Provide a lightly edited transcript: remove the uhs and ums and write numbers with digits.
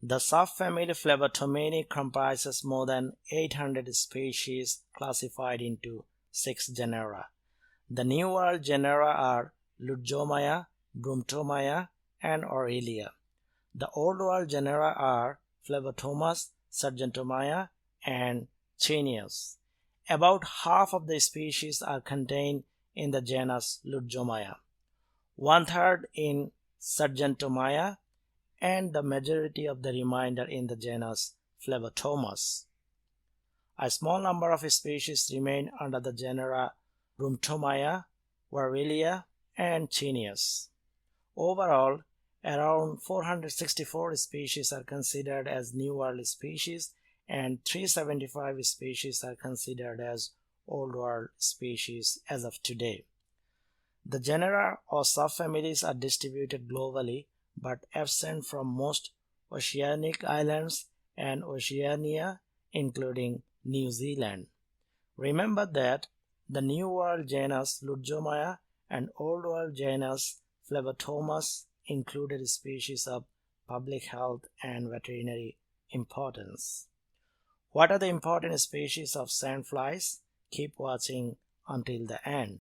The subfamily Phlebotomini comprises more than 800 species classified into 6 genera. The New World genera are Lutzomya, Brumtomya, and Aurelia. The Old World genera are Phlebotomus, Sargentomya, and Chenius. About half of the species are contained in the genus Lutzomya, one-third in Sargentomya, and the majority of the remainder in the genus Phlebotomus. A small number of species remain under the genera Brumtomya, Aurelia, and Chenius. Overall, around 464 species are considered as New World species and 375 species are considered as Old World species as of today. The genera or subfamilies are distributed globally but absent from most oceanic islands and Oceania, including New Zealand. Remember that the New World genus Lutzomya and Old World genus Phlebotomus included species of public health and veterinary importance. What are the important species of sandflies? Keep watching until the end.